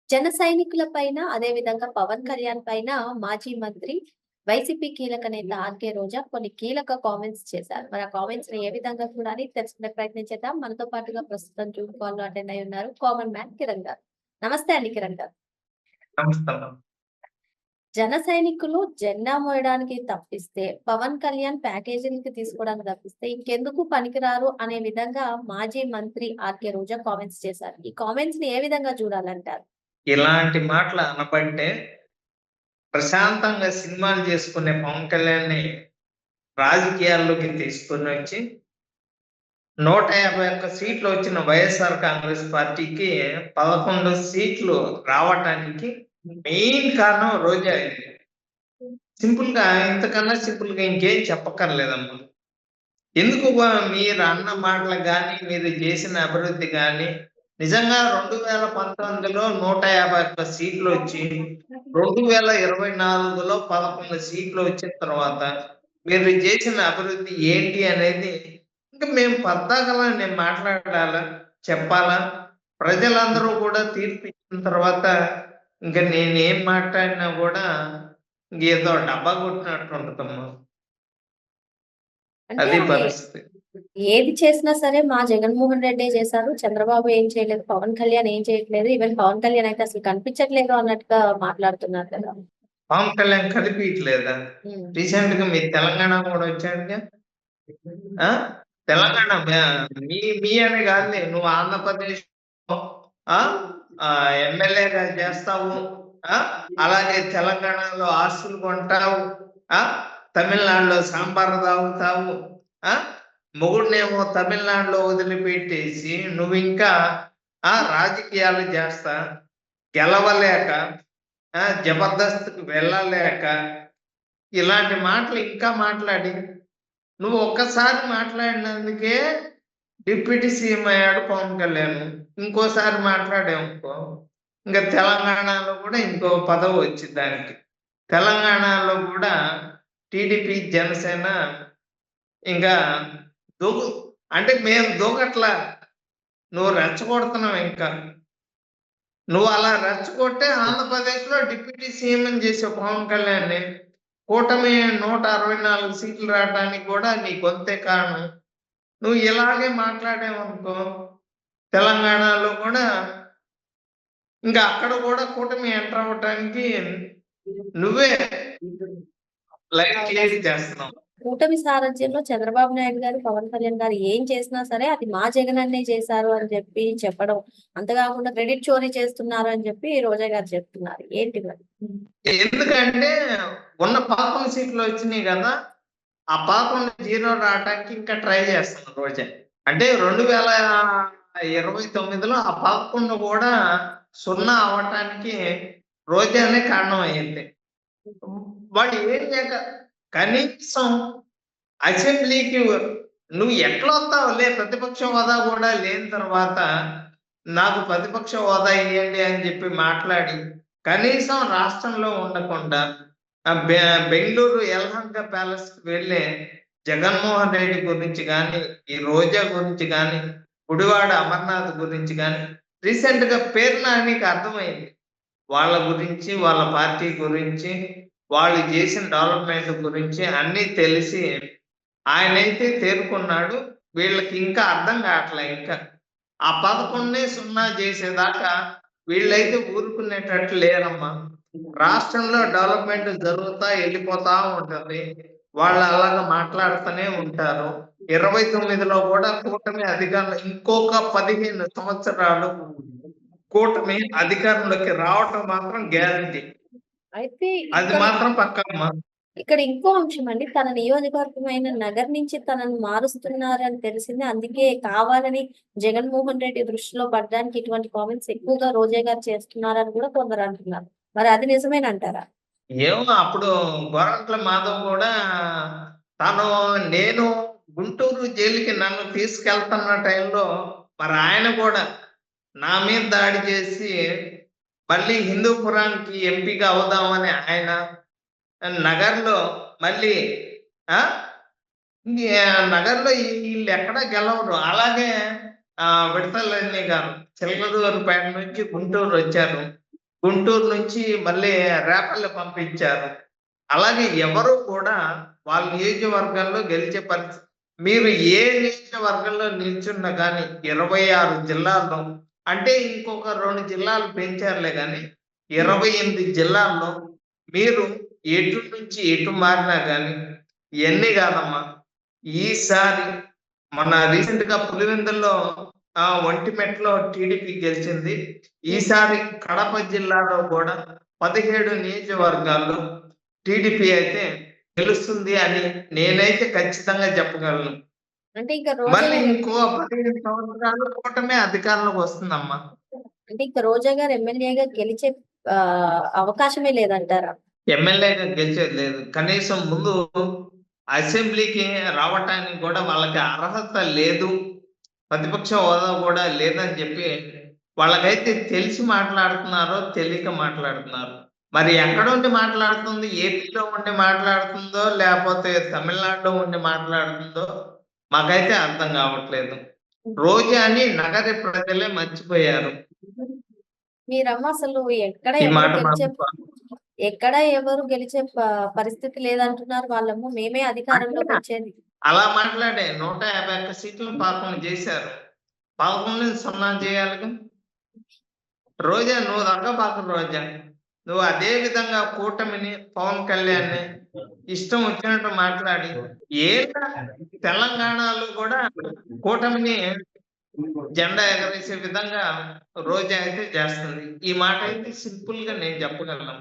జన సైనికుల పైన, అదే విధంగా పవన్ కళ్యాణ్ పైన మాజీ మంత్రి, వైసీపీ కీలక నేత ఆర్‌కే రోజా కొన్ని కీలక కామెంట్స్ చేశారు. మరి ఆ కామెంట్స్‌ని ఏ విధంగా చూడాలి తెలుసుకునే ప్రయత్నం చేద్దాం. మనతో పాటుగా ప్రస్తుతం జూమ్ కాల్‌లో అటెండ్ అయ్యి ఉన్నారు కామన్ మ్యాన్ కిరణ్ గారు. నమస్తే అండి కిరణ్ గారు. నమస్కారం. జన సైనికులు జెండా మోయడానికి తప్పిస్తే, పవన్ కళ్యాణ్ ప్యాకేజీలకి తీసుకోవడానికి తప్పిస్తే ఇంకెందుకు పనికిరారు అనే విధంగా మాజీ మంత్రి ఆర్‌కే రోజా కామెంట్స్ చేశారు. ఈ కామెంట్స్‌ని ఏ విధంగా చూడాలంటారు? ఇలాంటి మాటలు అనబట్టే ప్రశాంతంగా సినిమాలు చేసుకునే పవన్ కళ్యాణ్‌ని రాజకీయాల్లోకి తీసుకొనొచ్చి 151 సీట్లు వచ్చిన వైఎస్ఆర్ కాంగ్రెస్ పార్టీకి 11 సీట్లు రావటానికి మెయిన్ కారణం రోజా ఇది. సింపుల్‌గా ఇంతకన్నా సింపుల్‌గా ఇంకేం చెప్పక్కర్లేదమ్మా. ఎందుకు మీరు అన్న మాటలు గాని, మీరు చేసిన అభివృద్ధి గాని, నిజంగా 2019లో 151 సీట్లొచ్చి, 2024లో 11 సీట్లు వచ్చిన తర్వాత, మీరు చేసిన అభివృద్ధి ఏంటి అనేది ఇంక మేము పద్దాకలా నేను మాట్లాడాలా? చెప్పాలా? ప్రజలందరూ కూడా తీర్పు ఇచ్చిన తర్వాత ఇంక నేనేం మాట్లాడినా గూడా ఏదో డబ్బా కొట్టినట్టు ఉంటదమ్మా. అంటే అది అది పరిస్థితి. ఏది చేసినా సరే మా జగన్మోహన్ రెడ్డే చేశారు. చంద్రబాబు ఏం చేయలేదు. పవన్ కళ్యాణ్ ఏం చేయట్లేదు. ఈవెన్ పవన్ కళ్యాణ్ అయితే అసలు కనిపించట్లేదు అన్నట్టుగా మాట్లాడుతున్నారు కదా! పవన్ కళ్యాణ్ కనిపియట్లేదా? హ్మ్. రీసెంట్‌గా మీ తెలంగాణ కూడా వచ్చాడుగా. ఆ! తెలంగాణ మీ మీ అని కాదులే. నువ్వు ఆంధ్రప్రదేశ్‌లో ఆ! ఎమ్మెల్యేగా చేస్తావు. ఆ! అలాగే తెలంగాణలో ఆస్తులు కొంటావు. ఆ! తమిళనాడులో సాంబార్ తాగుతావు. ఆ! మొగుడినేమో తమిళనాడులో వదిలిపెట్టేసి నువ్వింకా రాజకీయాలు చేస్తా గెలవలేక జబర్దస్త్‌కి వెళ్ళలేక ఇలాంటి మాటలు ఇంకా మాట్లాడి నువ్వు ఒక్కసారి మాట్లాడినందుకే డిప్యూటీ సీఎం అయ్యాడు పవన్ కళ్యాణ్. ఇంకోసారి మాట్లాడావనుకో ఇంక తెలంగాణలో కూడా ఇంకో పదవి వచ్చిద్ది దానికి. తెలంగాణలో కూడా టీడీపీ, జనసేన ఇంకా దూకు అంటే మేము దూకట్లా. నువ్వు రెచ్చగొడుతున్నావు ఇంకా. నువ్వు అలా రెచ్చగొట్టే ఆంధ్రప్రదేశ్‌లో డిప్యూటీ సీఎంని చేసావు పవన్ కళ్యాణ్‌ని. కూటమి 164 సీట్లు రావడానికి కూడా నీ గొంతే కారణం. నువ్వు ఇలాగే మాట్లాడావనుకో, తెలంగాణలో కూడా ఇంకా అక్కడ కూడా కూటమి ఎంటర్ అవ్వటానికి నువ్వే లైన్ క్లియర్ చేస్తున్నావు. కూటమి సారథ్యంలో చంద్రబాబు నాయుడు గారు, పవన్ కళ్యాణ్ గారు ఏం చేసినా సరే అది మా జగనన్నే చేశారు అని చెప్పి చెప్పడం. అంతే కాకుండా క్రెడిట్ చోరీ చేస్తున్నారు అని చెప్పి రోజా గారు చెప్తున్నారు. ఏంటి మరి? ఎందుకంటే ఉన్న 11 సీట్లు వచ్చినాయి కదా! ఆ 11 జీరో రావటానికి ఇంకా ట్రై చేస్తున్నారు రోజా. అంటే 2029లో ఆ 11 కూడా 0 అవ్వటానికి రోజానే కారణం అయింది. వాళ్ళు ఏం చేయక కనీసం అసెంబ్లీకి నువ్వు ఎట్లొస్తావులే ప్రతిపక్ష హోదా కూడా లేని తర్వాత నాకు ప్రతిపక్ష హోదా ఇయ్యండి అని చెప్పి మాట్లాడి కనీసం రాష్ట్రంలో ఉండకుండా బెంగుళూరు యలహంక ప్యాలెస్‌కి వెళ్ళే జగన్మోహన్ రెడ్డి గురించి గాని, ఈ రోజా గురించి గాని, గుడివాడ అమర్నాథ్ గురించి గాని రీసెంట్‌గా పేరు నానికి అర్థమైంది. వాళ్ళ గురించి, వాళ్ళ పార్టీ గురించి, వాళ్ళు చేసిన డెవలప్‌మెంట్ గురించి అన్నీ తెలిసి ఆయనైతే తేరుకున్నాడు. వీళ్ళకి ఇంకా అర్థం కావట్లే ఇంకా. ఆ 11నే 0 చేసేదాకా వీళ్ళైతే ఊరుకునేటట్టు లేరమ్మా. రాష్ట్రంలో డెవలప్‌మెంట్ జరుగుతా ఎళ్ళిపోతా ఉంటది. వాళ్ళు అలాగా మాట్లాడుతూనే ఉంటారు. 29లో కూడా కూటమి అధికారంలో ఇంకొక 15 సంవత్సరాలు కూటమి అధికారంలోకి రావటం మాత్రం గ్యారంటీ. అయితే అది మాత్రం పక్కా అమ్మా. ఇక్కడ ఇంకో అంశం అండి. తన నియోజకవర్గమైన నగర్ నుంచి తనను మారుస్తున్నారని తెలిసింది. అందుకే కావాలని జగన్మోహన్ రెడ్డి దృష్టిలో పడడానికి ఇటువంటి కామెంట్స్ ఎక్కువగా రోజా గారు చేస్తున్నారని కూడా కొందరు అంటున్నారు. మరి అది నిజమేనంటారా? ఏమో అప్పుడు గోరంట్ల మాధవ్ కూడా తను నేను గుంటూరు జైలుకి నన్ను తీసుకెళ్తున్న టైంలో మరి ఆయన కూడా నా మీద దాడి చేసి మళ్ళీ హిందూపురానికి ఎంపీగా అవుదామని ఆయన నగర్‌లో మళ్ళీ ఆ! నగర్‌లో ఈళ్ళెక్కడా గెలవరు. అలాగే విడతల రజనీ గారు చిలకలూరిపేట నుంచి గుంటూరొచ్చారు. గుంటూరు నుంచి మళ్ళీ రేపల్లి పంపించారు. అలాగే ఎవరు కూడా వాళ్ళ నియోజకవర్గాల్లో గెలిచే పరిస్థితి మీరు ఏ నియోజకవర్గంలో నిల్చున్నా గానీ 26 జిల్లాల్లో అంటే ఇంకొక 2 జిల్లాలు పెంచారులే గానీ 28 జిల్లాల్లో మీరు ఎటు నుంచి ఎటు మారినా గానీ ఇయన్నీ కాదమ్మా. ఈసారి మొన్న రీసెంట్‌గా పులివెందుల్లో ఒంటిమిట్టలో టీడీపీ గెలిచింది. ఈసారి కడప జిల్లాలో కూడా 17 నియోజకవర్గాల్లో టీడీపీ అయితే గెలుస్తుంది అని నేనైతే ఖచ్చితంగా చెప్పగలను. అంటే ఇంకా రోజా మళ్ళీ గారు ఇంకో 15 సంవత్సరాలు కూటమే అధికారంలోకి వస్తుందమ్మా. అంటే ఇంకా రోజా గారు ఎమ్మెల్యేగా గెలిచే అవకాశమే లేదంటారా? ఎమ్మెల్యేగా గెలిచేది లేదు. కనీసం ముందు అసెంబ్లీకి రావటానికి కూడా వాళ్ళకి అర్హత లేదు. ప్రతిపక్ష హోదా కూడా లేదని చెప్పి వాళ్ళకైతే తెలిసి మాట్లాడుతున్నారో, తెలియక మాట్లాడుతున్నారో. మరి ఎక్కడుండి మాట్లాడుతుంది? ఏపీలో ఉండి మాట్లాడుతుందో, లేపోతే తమిళనాడులో ఉండి మాట్లాడుతుందో మాకైతే అర్థం కావట్లేదు. రోజాని నగరి ప్రజలే మర్చిపోయారు. మీరమ్మ అసలు ఈ మాట మాత్రం ఎక్కడ ఎవరు గెలిచే పరిస్థితి లేదంటున్నారు వాళ్ళమ్మ. మేమే అధికారంలోకి వచ్చేది. అలా మాట్లాడే 151 సీట్లు పాపం చేశారు. 11ని 0 చేయాలిగా. రోజా నువ్వు దక్కబాకు రోజా. నువ్వు అదే విధంగా కూటమిని, పవన్ కళ్యాణ్‌ని ఇష్టం వచ్చినట్టు మాట్లాడి ఏళ్ళ తెలంగాణలో కూడా కూటమిని జెండా ఎగరేసే విధంగా రోజా అయితే చేస్తుంది. ఈ మాట అయితే సింపుల్‌గా నేను చెప్పగలను.